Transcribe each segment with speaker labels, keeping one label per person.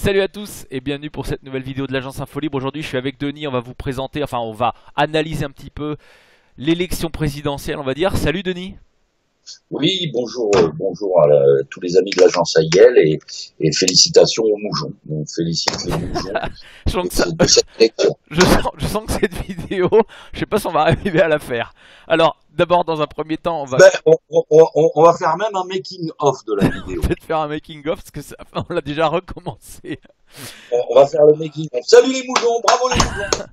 Speaker 1: Salut à tous et bienvenue pour cette nouvelle vidéo de l'agence Infolibre. Aujourd'hui je suis avec Denis, on va vous présenter, enfin on va analyser un petit peu l'élection présidentielle on va dire. Salut Denis.
Speaker 2: Oui, bonjour, bonjour à tous les amis de l'agence AIL et félicitations aux Moujons. On félicite les Moujons
Speaker 1: Je sens que,
Speaker 2: de cette élection.
Speaker 1: je sens que cette vidéo, je sais pas si on va arriver à la faire. Alors d'abord dans un premier temps on va
Speaker 2: On va faire même un making of de la vidéo.
Speaker 1: peut-être faire un making of parce que on l'a déjà recommencé.
Speaker 2: On va faire le making of. Salut les Moujons, bravo les Moujons.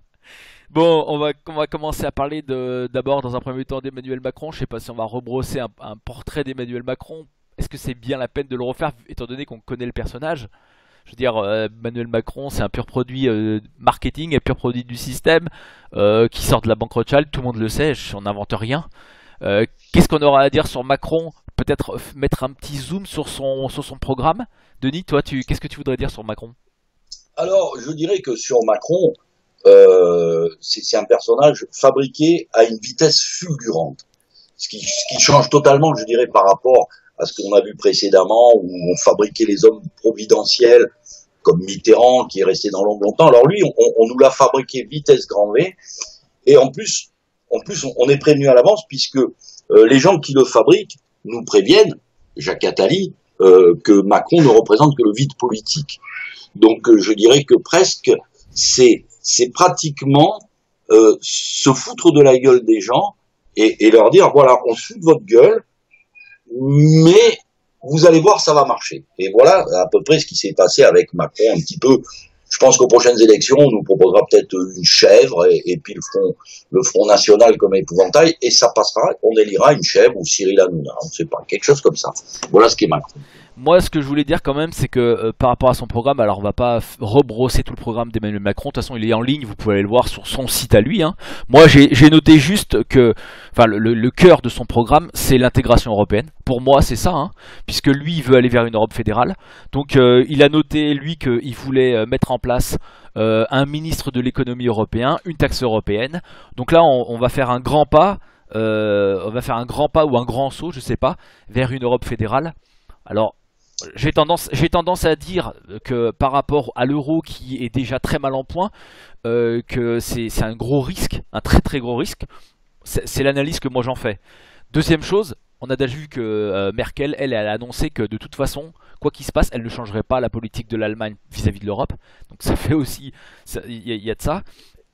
Speaker 1: Bon, on va commencer à parler d'abord dans un premier temps d'Emmanuel Macron. Je sais pas si on va rebrosser un portrait d'Emmanuel Macron. Est-ce que c'est bien la peine de le refaire étant donné qu'on connaît le personnage? Je veux dire, Emmanuel Macron, c'est un pur produit marketing, un pur produit du système qui sort de la banque Rothschild. Tout le monde le sait, on n'invente rien. Qu'est-ce qu'on aura à dire sur Macron? Peut-être mettre un petit zoom sur son programme. Denis, toi, qu'est-ce que tu voudrais dire sur Macron?
Speaker 2: Alors, je dirais que sur Macron, c'est un personnage fabriqué à une vitesse fulgurante. Ce qui change totalement, je dirais, par rapport à ce qu'on a vu précédemment, où on fabriquait les hommes providentiels, comme Mitterrand, qui est resté dans longtemps. Alors lui, on nous l'a fabriqué vitesse grand V, et en plus, on est prévenu à l'avance, puisque les gens qui le fabriquent nous préviennent, Jacques Attali, que Macron ne représente que le vide politique. Donc je dirais que presque, c'est pratiquement se foutre de la gueule des gens et leur dire, voilà, on se fout de votre gueule, mais vous allez voir, ça va marcher. Et voilà à peu près ce qui s'est passé avec Macron un petit peu. Je pense qu'aux prochaines élections, on nous proposera peut-être une chèvre et puis le Front National comme épouvantail, et ça passera, on élira une chèvre ou Cyril Hanouna, on ne sait pas, quelque chose comme ça. Voilà ce qu'est Macron.
Speaker 1: Moi, ce que je voulais dire quand même, c'est que par rapport à son programme, alors on va pas rebrosser tout le programme d'Emmanuel Macron. De toute façon, il est en ligne, vous pouvez aller le voir sur son site à lui. Hein. Moi, j'ai noté juste que, enfin, le cœur de son programme, c'est l'intégration européenne. Pour moi, c'est ça, hein, puisque lui, il veut aller vers une Europe fédérale. Donc, il a noté lui qu'il voulait mettre en place un ministre de l'économie européen, une taxe européenne. Donc là, on va faire un grand pas, on va faire un grand pas ou un grand saut, je sais pas, vers une Europe fédérale. Alors, j'ai tendance à dire que par rapport à l'euro qui est déjà très mal en point, que c'est un gros risque, un très très gros risque. C'est l'analyse que moi j'en fais. Deuxième chose, on a déjà vu que Merkel, elle a annoncé que de toute façon, quoi qu'il se passe, elle ne changerait pas la politique de l'Allemagne vis-à-vis de l'Europe. Donc ça fait aussi, il y a de ça.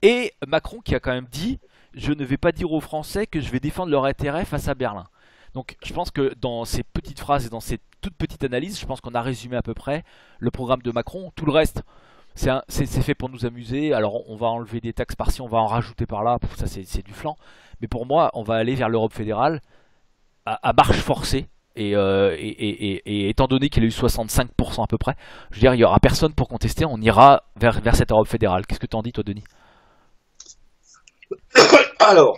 Speaker 1: Et Macron qui a quand même dit, je ne vais pas dire aux Français que je vais défendre leur intérêt face à Berlin. Donc je pense que dans ces petites phrases et dans ces toutes petites analyses, je pense qu'on a résumé à peu près le programme de Macron. Tout le reste, c'est fait pour nous amuser. Alors on va enlever des taxes par-ci, on va en rajouter par-là, ça c'est du flan. Mais pour moi, on va aller vers l'Europe fédérale à marche forcée. Et étant donné qu'il a eu 65% à peu près, je veux dire, il n'y aura personne pour contester, on ira vers cette Europe fédérale. Qu'est-ce que t'en dis toi Denis?
Speaker 2: Alors,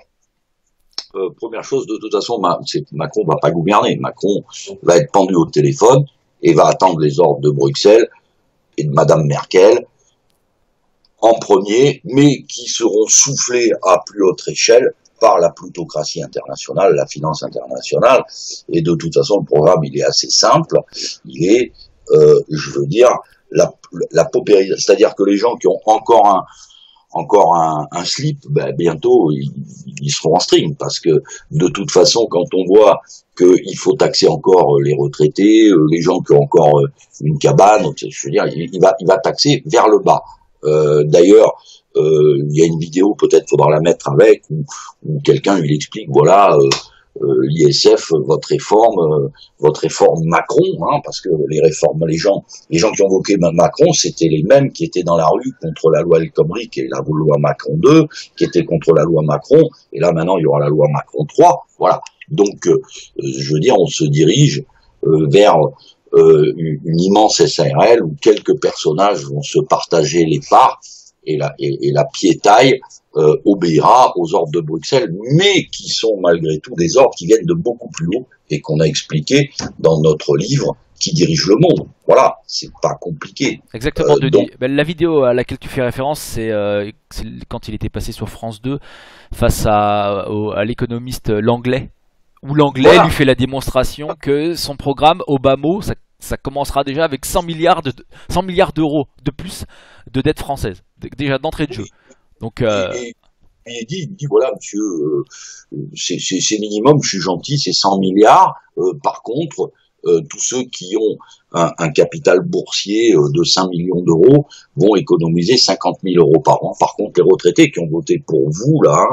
Speaker 2: première chose, de toute façon, Macron va pas gouverner. Macron va être pendu au téléphone et va attendre les ordres de Bruxelles et de Madame Merkel en premier, mais qui seront soufflés à plus haute échelle par la plutocratie internationale, la finance internationale. Et de toute façon, le programme, il est assez simple. Il est, je veux dire, la paupérisation. C'est-à-dire que les gens qui ont encore un slip, ben bientôt ils seront en string, parce que de toute façon, quand on voit qu'il faut taxer encore les retraités, les gens qui ont encore une cabane, je veux dire, il va taxer vers le bas. D'ailleurs, il y a une vidéo, peut-être faudra la mettre avec, où quelqu'un lui explique, voilà, l'ISF, votre réforme Macron, hein, parce que les réformes, les gens qui ont voté Macron, c'était les mêmes qui étaient dans la rue contre la loi El Khomri, qui est la loi Macron 2, qui étaient contre la loi Macron, et là maintenant il y aura la loi Macron 3, voilà. Donc, je veux dire, on se dirige vers une immense SARL où quelques personnages vont se partager les parts, et la piétaille obéira aux ordres de Bruxelles, mais qui sont malgré tout des ordres qui viennent de beaucoup plus haut et qu'on a expliqué dans notre livre Qui dirige le monde. Voilà, c'est pas compliqué.
Speaker 1: Exactement, Denis. Ben, la vidéo à laquelle tu fais référence, c'est quand il était passé sur France 2 face à l'économiste Langlais, où Langlais lui fait la démonstration que son programme, au bas mot, Ça commencera déjà avec 100 milliards d'euros de plus de dette française, déjà d'entrée de jeu. Donc,
Speaker 2: Et il dit voilà, monsieur, c'est minimum, je suis gentil, c'est 100 milliards. Par contre, tous ceux qui ont un capital boursier de 5 millions d'euros vont économiser 50 000 euros par an. Par contre, les retraités qui ont voté pour vous, là,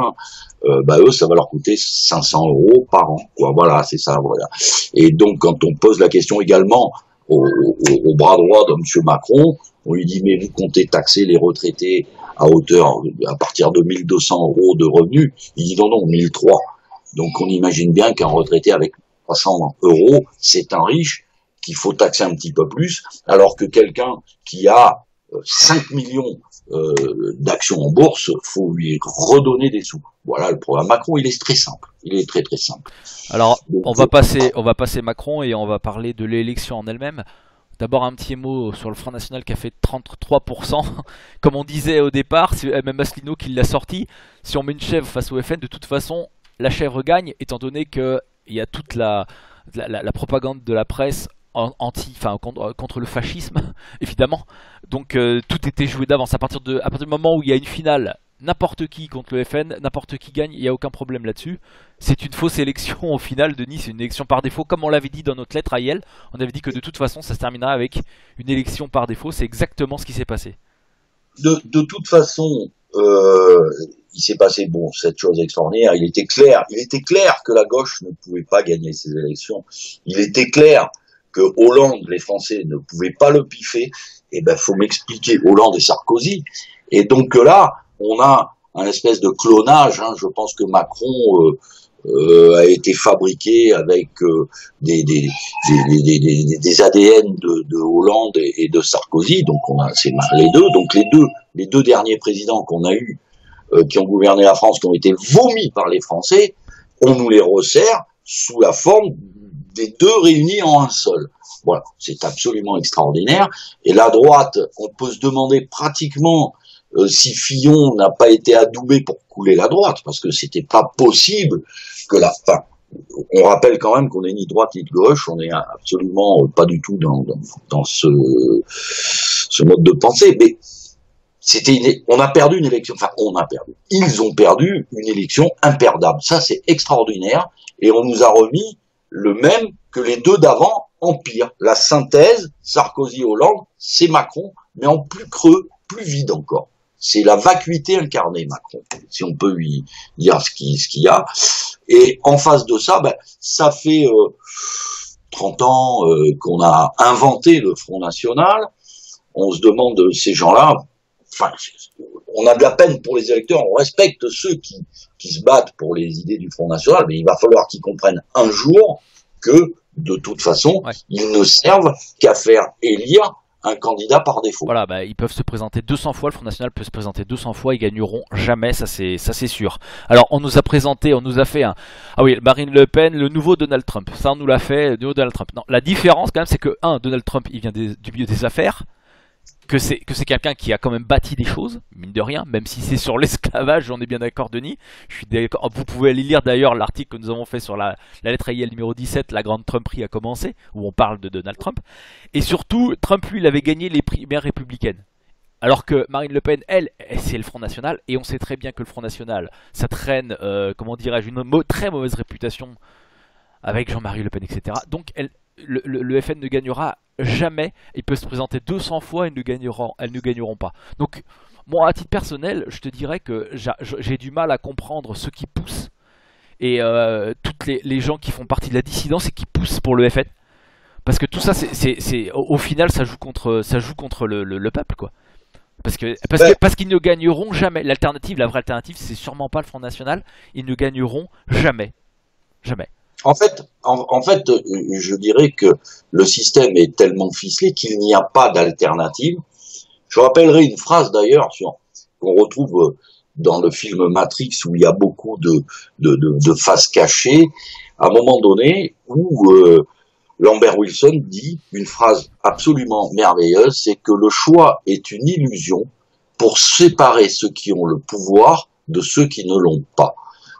Speaker 2: eux, ça va leur coûter 500 euros par an. Quoi. Voilà, c'est ça. Voilà. Et donc, quand on pose la question également au bras droit de monsieur Macron, on lui dit, mais vous comptez taxer les retraités à partir de 1200 euros de revenus. Il dit non, 1003. Donc on imagine bien qu'un retraité avec 300 euros, c'est un riche qu'il faut taxer un petit peu plus, alors que quelqu'un qui a 5 millions d'actions en bourse, faut lui redonner des sous. Voilà, le programme Macron, il est très simple. Il est très très simple.
Speaker 1: Alors, on va passer Macron et on va parler de l'élection en elle-même. D'abord un petit mot sur le Front National qui a fait 33%. Comme on disait au départ, c'est même Asselineau qui l'a sorti. Si on met une chèvre face au FN, de toute façon, la chèvre gagne, étant donné qu'il y a toute la propagande de la presse contre le fascisme, évidemment. Donc tout était joué d'avance. À partir du moment où il y a une finale, n'importe qui contre le FN, n'importe qui gagne, il n'y a aucun problème là-dessus. C'est une fausse élection au final, Denis, c'est une élection par défaut. Comme on l'avait dit dans notre lettre à Yel, on avait dit que de toute façon ça se terminera avec une élection par défaut. C'est exactement ce qui s'est passé.
Speaker 2: De toute façon, il s'est passé cette chose extraordinaire. Il était clair que la gauche ne pouvait pas gagner ces élections. Il était clair que Hollande, les Français ne pouvaient pas le piffer. Et faut m'expliquer Hollande et Sarkozy. Et donc là, on a un espèce de clonage. Je pense que Macron a été fabriqué avec des ADN de Hollande et de Sarkozy. Donc c'est les deux. Donc les deux derniers présidents qu'on a eus, qui ont gouverné la France, qui ont été vomis par les Français, on nous les resserre sous la forme des deux réunis en un seul. Voilà, c'est absolument extraordinaire. Et la droite, on peut se demander pratiquement si Fillon n'a pas été adoubé pour couler la droite, parce que c'était pas possible que on rappelle quand même qu'on est ni droite ni de gauche, on est absolument pas du tout dans ce mode de pensée, mais on a perdu une élection, ils ont perdu une élection imperdable, ça c'est extraordinaire, et on nous a remis le même que les deux d'avant en pire. La synthèse, Sarkozy-Hollande, c'est Macron, mais en plus creux, plus vide encore. C'est la vacuité incarnée, Macron, si on peut lui dire ce qu'il y a. Et en face de ça, ça fait 30 ans qu'on a inventé le Front National. On se demande, ces gens-là, on a de la peine pour les électeurs, on respecte ceux qui se battent pour les idées du Front National, mais il va falloir qu'ils comprennent un jour que, de toute façon, ils ne servent qu'à faire élire un candidat par défaut.
Speaker 1: Voilà, ils peuvent se présenter 200 fois, le Front National peut se présenter 200 fois, ils gagneront jamais, ça c'est sûr. Alors on nous a fait Marine Le Pen, le nouveau Donald Trump, ça on nous l'a fait, le nouveau Donald Trump. Non, la différence quand même c'est que, Donald Trump il vient du milieu des affaires, que c'est quelqu'un qui a quand même bâti des choses, mine de rien, même si c'est sur l'esclavage, j'en ai bien d'accord Denis, je suis d'accord, vous pouvez aller lire d'ailleurs l'article que nous avons fait sur la lettre AIL numéro 17, la grande Trumperie a commencé, où on parle de Donald Trump, et surtout, Trump lui, il avait gagné les primaires républicaines, alors que Marine Le Pen, elle, c'est le Front National, et on sait très bien que le Front National, ça traîne, une très mauvaise réputation avec Jean-Marie Le Pen, etc. Donc le FN ne gagnera jamais. Il peut se présenter 200 fois et elles ne gagneront pas. Donc moi à titre personnel, je te dirais que j'ai du mal à comprendre ceux qui poussent et toutes les gens qui font partie de la dissidence et qui poussent pour le FN. Parce que tout ça, au final, ça joue contre le peuple, quoi. Parce qu'ils ne gagneront jamais. La vraie alternative, c'est sûrement pas le Front National. Ils ne gagneront jamais. Jamais.
Speaker 2: En fait, je dirais que le système est tellement ficelé qu'il n'y a pas d'alternative. Je rappellerai une phrase d'ailleurs qu'on retrouve dans le film Matrix où il y a beaucoup de faces cachées. À un moment donné où Lambert Wilson dit une phrase absolument merveilleuse, c'est que le choix est une illusion pour séparer ceux qui ont le pouvoir de ceux qui ne l'ont pas.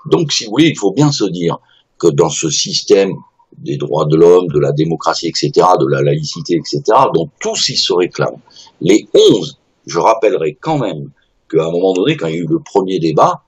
Speaker 2: Donc, si vous voulez, il faut bien se dire que dans ce système des droits de l'homme, de la démocratie, etc., de la laïcité, etc., dont tous ils se réclament. Les 11, je rappellerai quand même qu'à un moment donné, quand il y a eu le premier débat,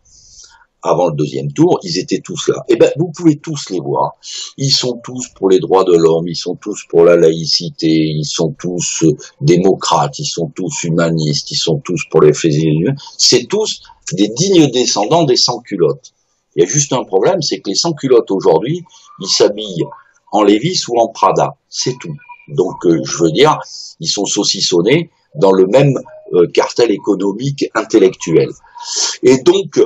Speaker 2: avant le deuxième tour, ils étaient tous là. Eh ben, vous pouvez tous les voir. Ils sont tous pour les droits de l'homme, ils sont tous pour la laïcité, ils sont tous démocrates, ils sont tous humanistes, ils sont tous pour les faits et les lieux. C'est tous des dignes descendants des sans-culottes. Il y a juste un problème, c'est que les sans-culottes aujourd'hui, ils s'habillent en Levi's ou en Prada. C'est tout. Donc, je veux dire, ils sont saucissonnés dans le même cartel économique intellectuel. Et donc,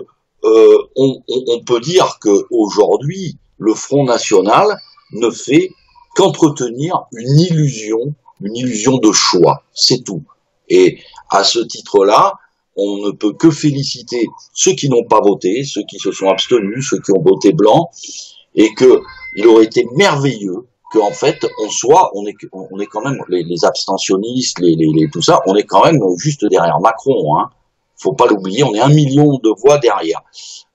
Speaker 2: on peut dire qu'aujourd'hui, le Front National ne fait qu'entretenir une illusion de choix, c'est tout. Et à ce titre-là, on ne peut que féliciter ceux qui n'ont pas voté, ceux qui se sont abstenus, ceux qui ont voté blanc, et que il aurait été merveilleux qu'en fait on est quand même les abstentionnistes, tout ça, on est quand même juste derrière Macron, hein. Faut pas l'oublier, on est 1 million de voix derrière.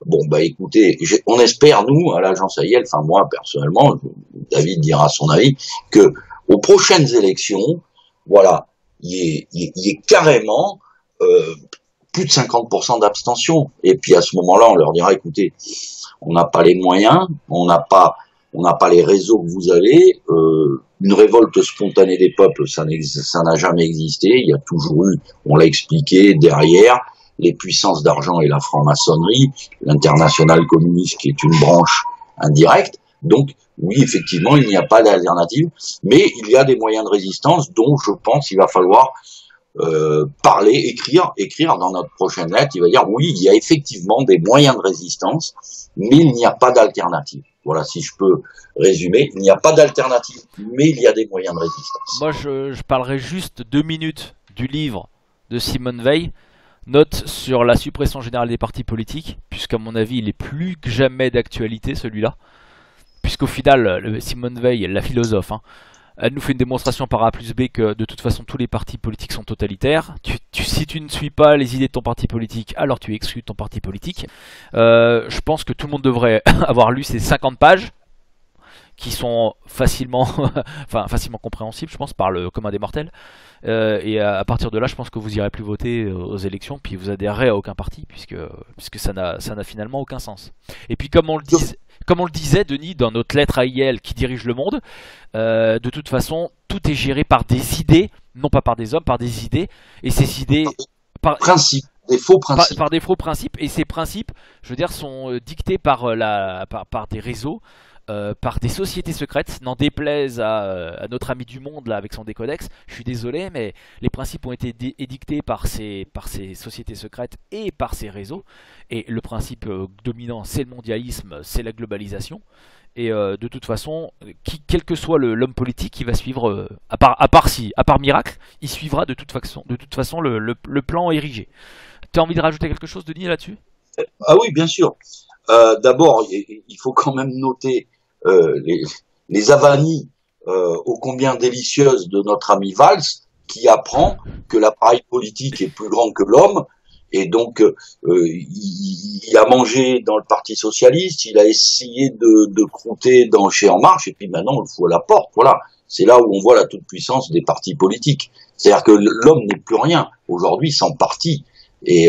Speaker 2: Bon, bah écoutez, on espère, nous, à l'agence AIL, enfin moi personnellement, David dira son avis, que aux prochaines élections, voilà, il y ait carrément plus de 50% d'abstention. Et puis à ce moment-là, on leur dira, écoutez, on n'a pas les moyens, on n'a pas les réseaux que vous avez, une révolte spontanée des peuples, ça n'a jamais existé, il y a toujours eu, on l'a expliqué, derrière, les puissances d'argent et la franc-maçonnerie, l'internationale communiste qui est une branche indirecte. Donc, oui, effectivement, il n'y a pas d'alternative, mais il y a des moyens de résistance dont je pense qu'il va falloir parler, écrire dans notre prochaine lettre. Il va dire, oui, il y a effectivement des moyens de résistance, mais il n'y a pas d'alternative. Voilà, si je peux résumer, il n'y a pas d'alternative, mais il y a des moyens de résistance.
Speaker 1: Moi, je parlerai juste 2 minutes du livre de Simone Veil, Note sur la suppression générale des partis politiques, puisqu'à mon avis, il est plus que jamais d'actualité, celui-là. Puisqu'au final, Simone Veil, la philosophe, hein, elle nous fait une démonstration par A plus B que de toute façon tous les partis politiques sont totalitaires. Si tu ne suis pas les idées de ton parti politique, alors tu exclus ton parti politique. Je pense que tout le monde devrait avoir lu ces 50 pages qui sont facilement, facilement compréhensibles, je pense, par le commun des mortels. Et à partir de là, je pense que vous irez plus voter aux élections, puis vous adhérerez à aucun parti, puisque ça n'a finalement aucun sens. Et puis comme on le disait, Denis, dans notre lettre à IL qui dirige le monde, de toute façon, tout est géré par des idées, non pas par des hommes, par des idées, et ces idées...
Speaker 2: Des faux principes.
Speaker 1: Par des faux principes, et ces principes, je veux dire, sont dictés par des réseaux, par des sociétés secrètes, n'en déplaise à notre ami du monde là avec son décodex. Je suis désolé, mais les principes ont été édictés par ces sociétés secrètes et par ces réseaux. Et le principe dominant, c'est le mondialisme, c'est la globalisation. Et de toute façon, quel que soit l'homme politique, qui va suivre, à part miracle, il suivra de toute façon le plan érigé. Tu as envie de rajouter quelque chose, Denis, là-dessus?
Speaker 2: Ah oui, bien sûr. D'abord, il faut quand même noter les avanies ô combien délicieuses de notre ami Valls, qui apprend que l'appareil politique est plus grand que l'homme, et donc il a mangé dans le Parti socialiste, il a essayé de croûter chez En Marche, et puis maintenant on le fout à la porte. Voilà, c'est là où on voit la toute-puissance des partis politiques. C'est-à-dire que l'homme n'est plus rien aujourd'hui sans parti. Et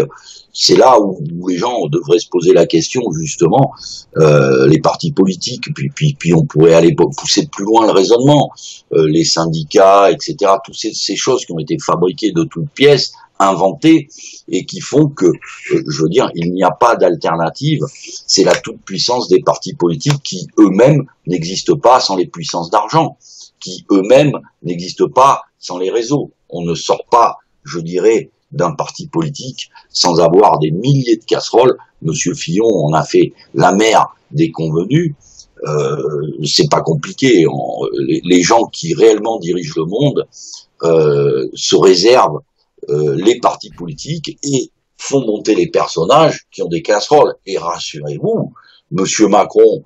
Speaker 2: c'est là où les gens devraient se poser la question, justement, les partis politiques, puis on pourrait aller pousser plus loin le raisonnement, les syndicats, etc., toutes ces choses qui ont été fabriquées de toutes pièces, inventées, et qui font que, je veux dire, il n'y a pas d'alternative. C'est la toute-puissance des partis politiques qui eux-mêmes n'existent pas sans les puissances d'argent, qui eux-mêmes n'existent pas sans les réseaux. On ne sort pas, je dirais, d'un parti politique sans avoir des milliers de casseroles. Monsieur Fillon en a fait la mère des convenus. C'est pas compliqué. Les gens qui réellement dirigent le monde se réservent les partis politiques et font monter les personnages qui ont des casseroles. Et rassurez-vous, Monsieur Macron,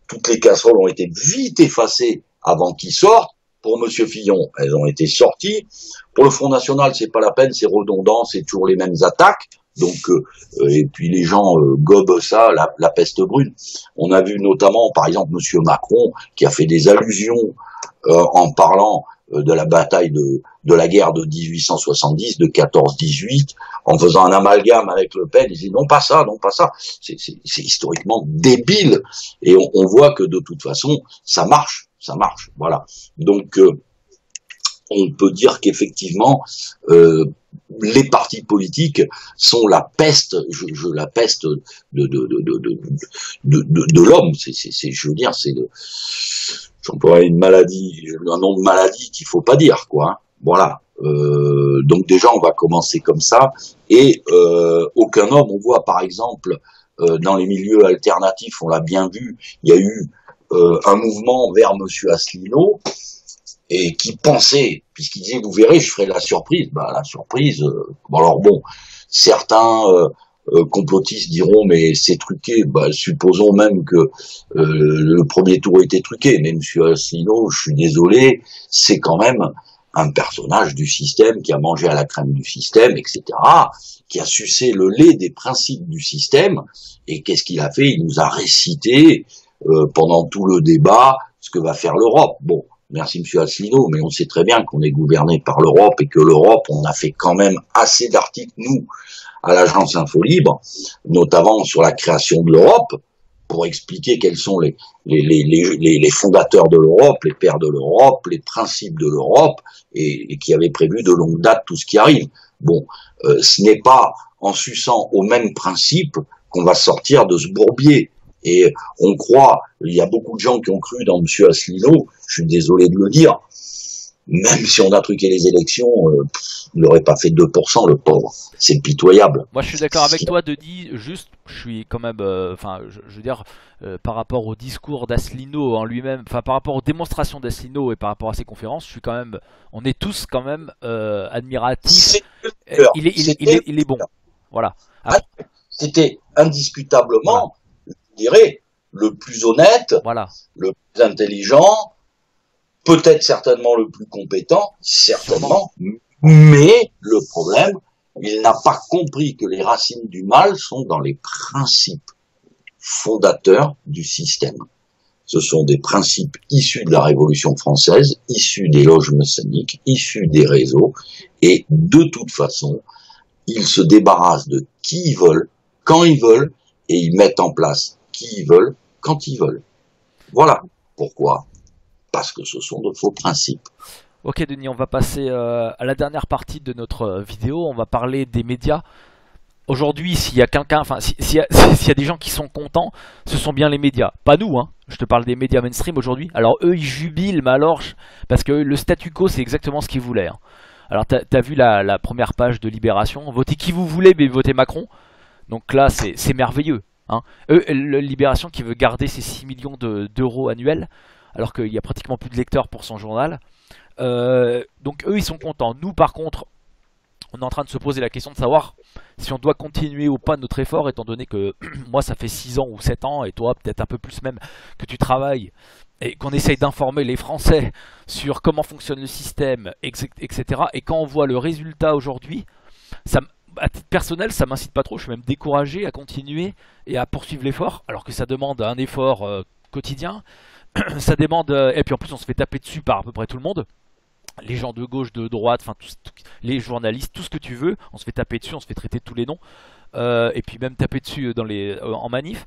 Speaker 2: toutes les casseroles ont été vite effacées avant qu'il sorte. Pour Monsieur Fillon, elles ont été sorties. Pour le Front National, c'est pas la peine, c'est redondant, c'est toujours les mêmes attaques. Donc, et puis les gens gobent ça, la peste brune. On a vu notamment, par exemple, Monsieur Macron, qui a fait des allusions en parlant de la bataille de la guerre de 1870, de 14-18, en faisant un amalgame avec Le Pen. Il dit non pas ça, non pas ça. C'est historiquement débile. Et on voit que de toute façon, ça marche, voilà. Donc, on peut dire qu'effectivement, les partis politiques sont la peste, la peste de l'homme. Je veux dire, j'emploie une maladie, un nom de maladie qu'il faut pas dire, quoi. Hein. Voilà. Donc déjà, on va commencer comme ça. Et aucun homme, on voit par exemple dans les milieux alternatifs, on l'a bien vu, il y a eu un mouvement vers Monsieur Asselineau, et qui pensait, puisqu'il disait, vous verrez, je ferai la surprise. Bah, la surprise, bon, alors bon, certains complotistes diront, mais c'est truqué. Bah, supposons même que le premier tour était truqué. Mais Monsieur Asselineau, je suis désolé, c'est quand même un personnage du système qui a mangé à la crème du système, etc., qui a sucé le lait des principes du système. Et qu'est-ce qu'il a fait? Il nous a récité pendant tout le débat ce que va faire l'Europe. Bon. Merci Monsieur Asselineau, mais on sait très bien qu'on est gouverné par l'Europe et que l'Europe, on a fait quand même assez d'articles, nous, à l'agence Info Libre, notamment sur la création de l'Europe, pour expliquer quels sont les fondateurs de l'Europe, les pères de l'Europe, les principes de l'Europe, et qui avaient prévu de longue date tout ce qui arrive. Bon, ce n'est pas en suçant aux mêmes principes qu'on va sortir de ce bourbier. Et on croit, il y a beaucoup de gens qui ont cru dans Monsieur Asselineau, je suis désolé de le dire, même si on a truqué les élections, il n'aurait pas fait 2%, le pauvre. C'est pitoyable.
Speaker 1: Moi je suis d'accord avec toi Denis, juste je suis quand même, enfin je veux dire, par rapport au discours d'Asselineau en lui-même, enfin par rapport aux démonstrations d'Asselineau et par rapport à ses conférences, je suis quand même, on est tous quand même admiratifs. Il est bon, voilà.
Speaker 2: C'était indiscutablement, je dirais, le plus honnête,
Speaker 1: voilà,
Speaker 2: le plus intelligent, peut-être certainement le plus compétent, certainement, mais le problème, il n'a pas compris que les racines du mal sont dans les principes fondateurs du système. Ce sont des principes issus de la Révolution française, issus des loges maçonniques, issus des réseaux, et de toute façon, ils se débarrassent de qui ils veulent, quand ils veulent, et ils mettent en place qui ils veulent, quand ils veulent. Voilà. Pourquoi? Parce que ce sont de faux principes.
Speaker 1: Ok Denis, on va passer à la dernière partie de notre vidéo, on va parler des médias. Aujourd'hui, s'il y a quelqu'un, enfin, s'il y a des gens qui sont contents, ce sont bien les médias. Pas nous, hein. Je te parle des médias mainstream aujourd'hui. Alors eux, ils jubilent, mais alors, parce que le statu quo, c'est exactement ce qu'ils voulaient. Hein. Alors t'as vu la première page de Libération, votez qui vous voulez, mais votez Macron. Donc là, c'est merveilleux. Hein. Eux, Libération qui veut garder ses 6 millions d'euros annuels, alors qu'il y a pratiquement plus de lecteurs pour son journal. Donc eux, ils sont contents. Nous, par contre, on est en train de se poser la question de savoir si on doit continuer ou pas notre effort, étant donné que moi, ça fait 6 ans ou 7 ans, et toi, peut-être un peu plus même, que tu travailles, et qu'on essaye d'informer les Français sur comment fonctionne le système, etc. Et quand on voit le résultat aujourd'hui, ça, à titre personnel, ça m'incite pas trop. Je suis même découragé à continuer et à poursuivre l'effort, alors que ça demande un effort quotidien. Ça demande, et puis en plus on se fait taper dessus par à peu près tout le monde. Les gens de gauche, de droite, enfin les journalistes, tout ce que tu veux, on se fait taper dessus, on se fait traiter de tous les noms, et puis même taper dessus dans en manif.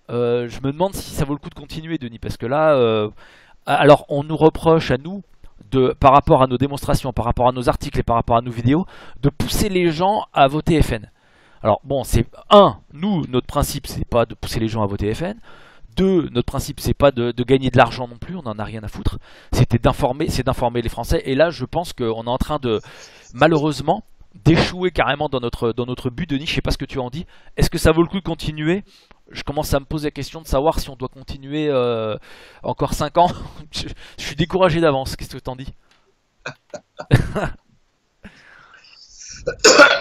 Speaker 1: Je me demande si ça vaut le coup de continuer, Denis, parce que là, alors on nous reproche à nous, par rapport à nos démonstrations, par rapport à nos articles et par rapport à nos vidéos, de pousser les gens à voter FN. Alors bon, c'est nous, notre principe, c'est pas de pousser les gens à voter FN. 2, notre principe, c'est pas de gagner de l'argent non plus, on en a rien à foutre. C'est d'informer les Français. Et là, je pense qu'on est en train de, malheureusement, d'échouer carrément dans notre but, Denis. Je sais pas ce que tu en dis. Est-ce que ça vaut le coup de continuer? Je commence à me poser la question de savoir si on doit continuer encore 5 ans. Je suis découragé d'avance. Qu'est-ce que tu en dis?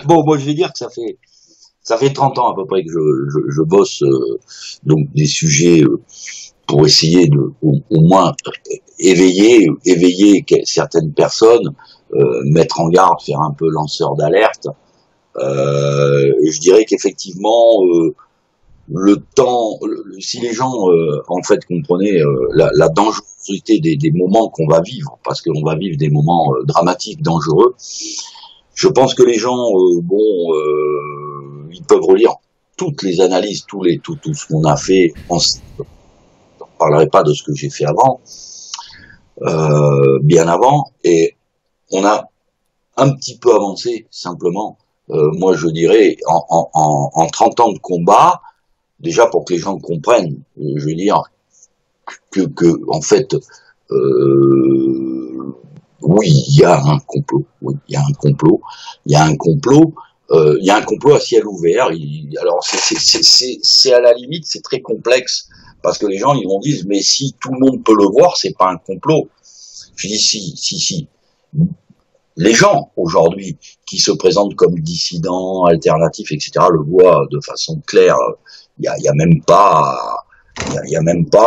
Speaker 2: Bon, moi je vais dire que ça fait 30 ans à peu près que je bosse donc des sujets pour essayer de au moins éveiller certaines personnes, mettre en garde, faire un peu lanceur d'alerte. Je dirais qu'effectivement, le temps, si les gens en fait comprenaient la dangerosité des moments qu'on va vivre, parce qu'on va vivre des moments dramatiques, dangereux, je pense que les gens, ils peuvent relire toutes les analyses, tout ce qu'on a fait. Je ne parlerai pas de ce que j'ai fait avant, bien avant, et on a un petit peu avancé simplement. Moi, je dirais en 30 ans de combat, déjà pour que les gens comprennent, je veux dire que en fait, oui, il y a un complot. Oui, il y a un complot. Il y a un complot. Il y a un complot à ciel ouvert. Alors c'est à la limite, c'est très complexe parce que les gens ils vont dire mais si tout le monde peut le voir, c'est pas un complot. Je dis si. Les gens aujourd'hui qui se présentent comme dissidents, alternatifs, etc. le voient de façon claire. Il y a même pas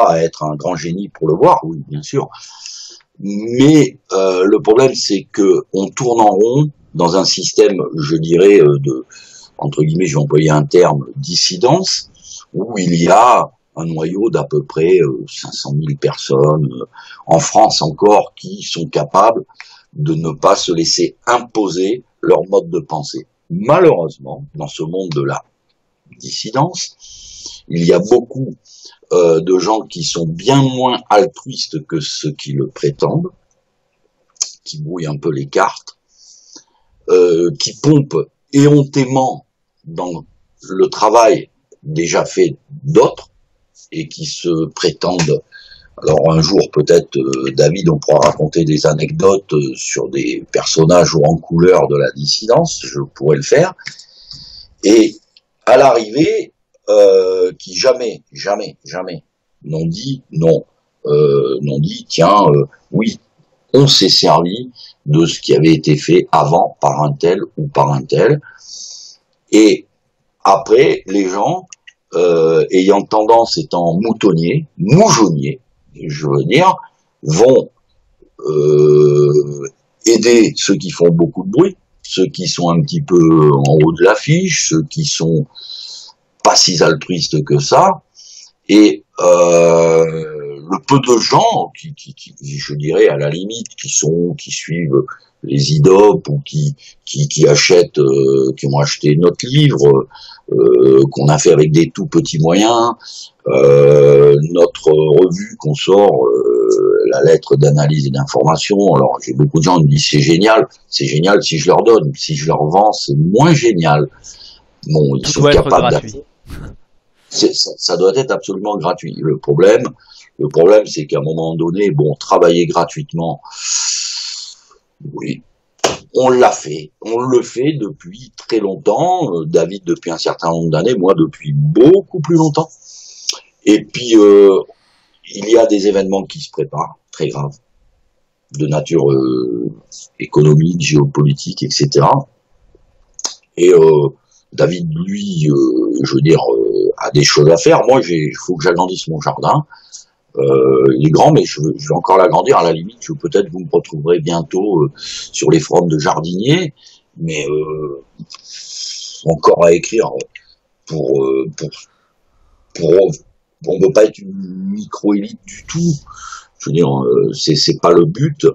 Speaker 2: à être un grand génie pour le voir. Oui, bien sûr. Mais le problème, c'est que on tourne en rond dans un système, je dirais, de, entre guillemets, je vais employer un terme, dissidence, où il y a un noyau d'à peu près 500 000 personnes, en France encore, qui sont capables de ne pas se laisser imposer leur mode de pensée. Malheureusement, dans ce monde de la dissidence, il y a beaucoup de gens qui sont bien moins altruistes que ceux qui le prétendent, qui brouillent un peu les cartes, qui pompent éhontément dans le travail déjà fait d'autres et qui se prétendent. Alors un jour peut-être, David, on pourra raconter des anecdotes sur des personnages haut en couleur de la dissidence, je pourrais le faire. Et à l'arrivée, qui jamais n'ont dit non, n'ont dit tiens, oui, on s'est servi de ce qui avait été fait avant par un tel ou par un tel. Et après, les gens, ayant tendance, étant moutonniers, moujonniers, je veux dire, vont aider ceux qui font beaucoup de bruit, ceux qui sont un petit peu en haut de l'affiche, ceux qui sont pas si altruistes que ça, et le peu de gens qui, je dirais à la limite, qui suivent les IDOP ou qui achètent, qui ont acheté notre livre, qu'on a fait avec des tout petits moyens, notre revue qu'on sort, la lettre d'analyse et d'information. Alors j'ai beaucoup de gens qui me disent c'est génial si je leur donne, si je leur vends c'est moins génial. Bon, ils sont capables d'acheter. Ça doit être absolument gratuit. Le problème, c'est qu'à un moment donné, bon, travailler gratuitement, oui, on l'a fait. On le fait depuis très longtemps. David depuis un certain nombre d'années, moi depuis beaucoup plus longtemps. Et puis, il y a des événements qui se préparent, très graves, de nature économique, géopolitique, etc. Et David, lui, je veux dire, a des choses à faire. Moi, il faut que j'agrandisse mon jardin. Il est grand, mais je vais encore l'agrandir. À la limite, peut-être vous me retrouverez bientôt sur les forums de jardiniers, mais encore à écrire pour on ne veut pas être une micro-élite du tout. Je veux dire, c'est pas le but.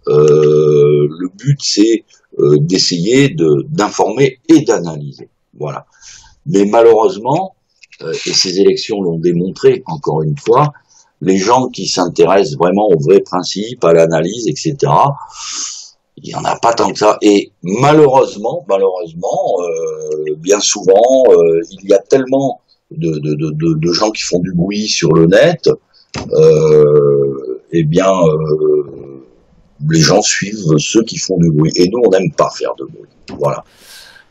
Speaker 2: Le but, c'est d'essayer d'informer et d'analyser. Voilà. Mais malheureusement, et ces élections l'ont démontré encore une fois, les gens qui s'intéressent vraiment aux vrais principes, à l'analyse, etc., il y en a pas tant que ça. Et malheureusement, bien souvent, il y a tellement de gens qui font du bruit sur le net, eh bien, les gens suivent ceux qui font du bruit. Et nous, on n'aime pas faire de bruit. Voilà.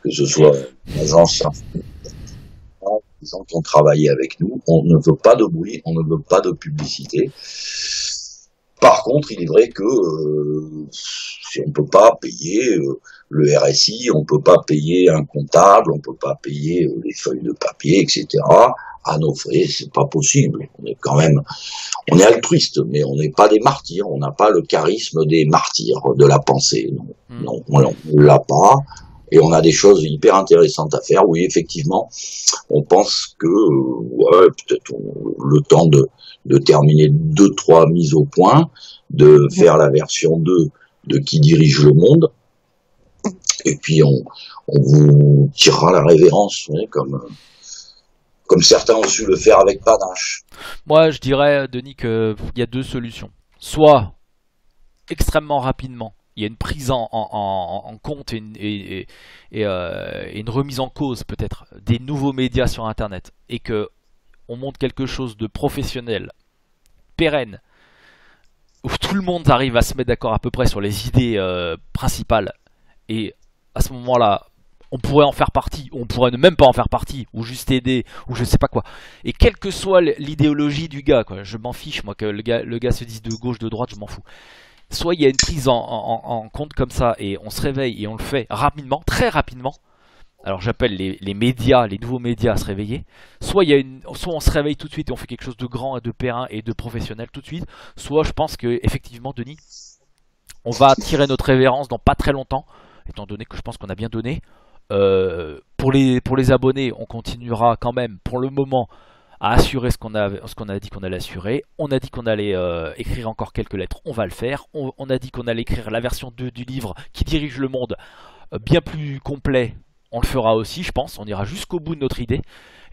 Speaker 2: Que ce soit l'agence, les gens qui ont travaillé avec nous, on ne veut pas de bruit, on ne veut pas de publicité. Par contre, il est vrai que si on ne peut pas payer le RSI, on ne peut pas payer un comptable, on ne peut pas payer les feuilles de papier, etc. à nos frais, c'est pas possible. On est altruiste, mais on n'est pas des martyrs. On n'a pas le charisme des martyrs de la pensée. Non, on l'a pas. Et on a des choses hyper intéressantes à faire. Oui, effectivement, on pense que ouais, peut-être le temps de terminer 2-3 mises au point, de faire la version 2 de Qui dirige le monde, et puis on vous tirera la révérence, ouais, comme certains ont su le faire avec Panache.
Speaker 1: Moi, je dirais, Denis, qu'il y a deux solutions. Soit, extrêmement rapidement, il y a une prise en compte et une remise en cause, peut-être, des nouveaux médias sur Internet, et que on monte quelque chose de professionnel, pérenne, où tout le monde arrive à se mettre d'accord à peu près sur les idées principales, et à ce moment-là, on pourrait en faire partie, ou on pourrait ne même pas en faire partie, ou juste aider, ou je sais pas quoi. Et quelle que soit l'idéologie du gars, quoi, je m'en fiche, moi, que le gars se dise de gauche, de droite, je m'en fous. Soit il y a une prise en compte comme ça, et on se réveille, et on le fait rapidement, très rapidement. Alors j'appelle les médias, les nouveaux médias à se réveiller. Soit on se réveille tout de suite et on fait quelque chose de grand, de périn et de professionnel tout de suite. Soit je pense que effectivement, Denis, on va tirer notre révérence dans pas très longtemps, étant donné que je pense qu'on a bien donné. Pour les abonnés, on continuera quand même pour le moment à assurer ce qu'on a dit qu'on allait assurer. On a dit qu'on allait écrire encore quelques lettres, on va le faire. On a dit qu'on allait écrire la version 2 du livre Qui dirige le monde, bien plus complet. On le fera aussi, je pense. On ira jusqu'au bout de notre idée.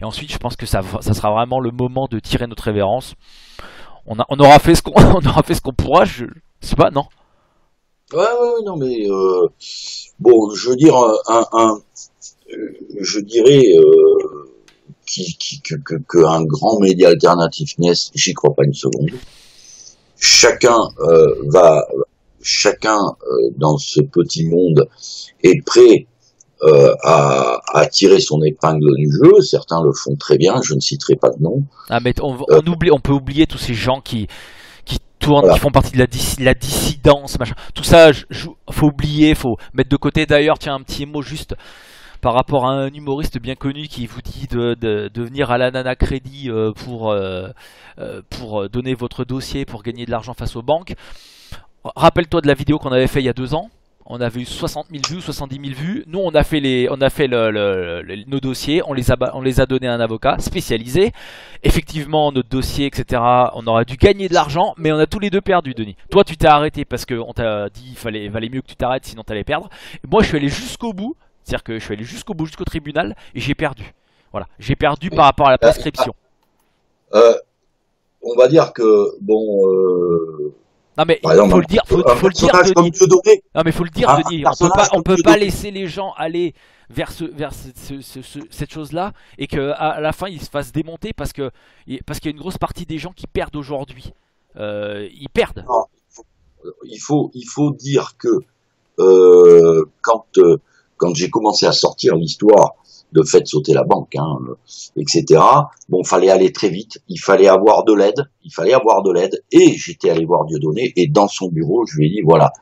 Speaker 1: Et ensuite, je pense que ça sera vraiment le moment de tirer notre révérence. On aura fait ce qu'on pourra. Je sais pas, non?
Speaker 2: Ouais, non, mais bon, je veux dire, je dirais qu'un grand média alternatif naisse, j'y crois pas une seconde. Chacun dans ce petit monde est prêt à tirer son épingle du jeu. Certains le font très bien, je ne citerai pas de nom.
Speaker 1: Ah, mais on peut oublier tous ces gens qui tournent, voilà, qui font partie de la dissidence, machin. Tout ça, faut oublier, faut mettre de côté. D'ailleurs, tiens, un petit mot juste par rapport à un humoriste bien connu qui vous dit de venir à la Nana Crédit pour donner votre dossier pour gagner de l'argent face aux banques. Rappelle-toi de la vidéo qu'on avait fait il y a 2 ans. On avait eu 60 000 vues, 70 000 vues. Nous, on a fait nos dossiers, on les a donnés à un avocat spécialisé. Effectivement, notre dossier, etc., on aurait dû gagner de l'argent, mais on a tous les deux perdu, Denis. Toi, tu t'es arrêté parce qu'on t'a dit qu'il valait mieux que tu t'arrêtes, sinon t'allais perdre. Et moi, je suis allé jusqu'au bout, c'est-à-dire que je suis allé jusqu'au bout, jusqu'au tribunal, et j'ai perdu. Voilà, j'ai perdu par rapport à la prescription.
Speaker 2: On va dire que, bon...
Speaker 1: Non mais il faut le dire, faut le dire, Denis. Non mais faut le dire, Denis. On peut pas laisser les gens aller vers cette chose-là et que à la fin ils se fassent démonter parce qu'il y a une grosse partie des gens qui perdent aujourd'hui. Ils perdent.
Speaker 2: Non, il faut dire que quand j'ai commencé à sortir l'histoire de Faites sauter la banque, etc. Bon, fallait aller très vite, il fallait avoir de l'aide, et j'étais allé voir Dieudonné, et dans son bureau, je lui ai dit, voilà,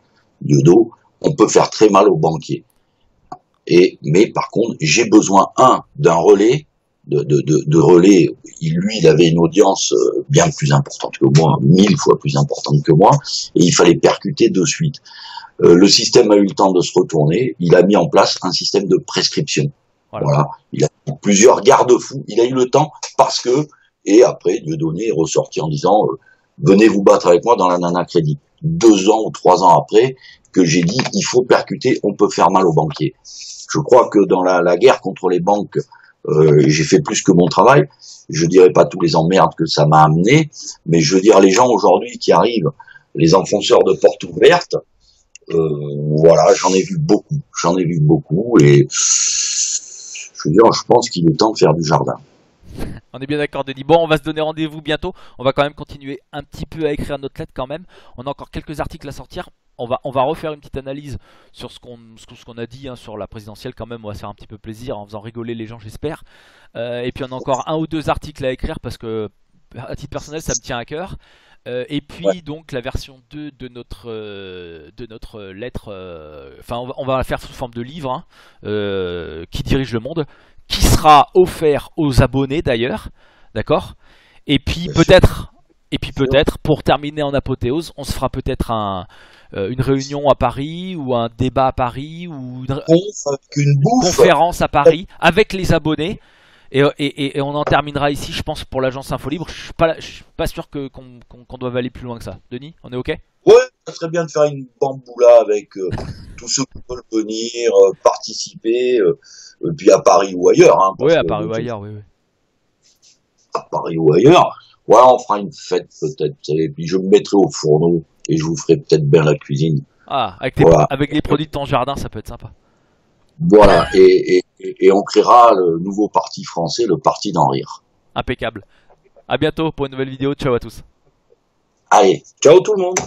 Speaker 2: Dieudonné, on peut faire très mal aux banquiers. Mais par contre, j'ai besoin, d'un relais, de relais. Il avait une audience bien plus importante que moi, 1000 fois plus importante que moi, et il fallait percuter de suite. Le système a eu le temps de se retourner, il a mis en place un système de prescription. Voilà. Il a eu plusieurs garde-fous, il a eu le temps parce que, et après, Dieudonné est ressorti en disant, venez vous battre avec moi dans la Nana Crédit. 2 ans ou 3 ans après, que j'ai dit, il faut percuter, on peut faire mal aux banquiers. Je crois que dans la guerre contre les banques, j'ai fait plus que mon travail. Je dirais pas tous les emmerdes que ça m'a amené, mais je veux dire, les gens aujourd'hui qui arrivent, les enfonceurs de portes ouvertes, voilà, j'en ai vu beaucoup, et je veux dire, je pense qu'il est temps de faire du jardin.
Speaker 1: On est bien d'accord, Denis. Bon, on va se donner rendez-vous bientôt. On va quand même continuer un petit peu à écrire notre lettre quand même. On a encore quelques articles à sortir. On va refaire une petite analyse sur ce qu'on a dit sur la présidentielle quand même. On va se faire un petit peu plaisir en faisant rigoler les gens, j'espère. Et puis on a encore 1 ou 2 articles à écrire parce que, à titre personnel, ça me tient à cœur. Et puis donc la version 2 de notre lettre, enfin on va la faire sous forme de livre, Qui dirige le monde, qui sera offert aux abonnés d'ailleurs, d'accord. Et puis peut-être Et puis peut-être, pour terminer en apothéose, on se fera peut-être une réunion à Paris, ou un débat à Paris, ou
Speaker 2: une bouffe.
Speaker 1: conférence à Paris, avec les abonnés. Et on en terminera ici, je pense, pour l'agence Infolibre. Je suis pas sûr qu'on doive aller plus loin que ça. Denis, on est OK?
Speaker 2: Ouais, ça serait bien de faire une bamboula avec tous ceux qui veulent venir, participer, puis à Paris ou ailleurs. Hein,
Speaker 1: Oui, à Paris ou ailleurs, oui.
Speaker 2: À Paris ou ailleurs. Ouais, on fera une fête peut-être. Et puis je me mettrai au fourneau et je vous ferai peut-être bien la cuisine.
Speaker 1: Ah,
Speaker 2: Voilà.
Speaker 1: avec les produits de ton jardin, ça peut être sympa.
Speaker 2: Voilà. Et on créera le nouveau parti français, le parti d'en rire.
Speaker 1: Impeccable. À bientôt pour une nouvelle vidéo. Ciao à tous.
Speaker 2: Allez, ciao tout le monde.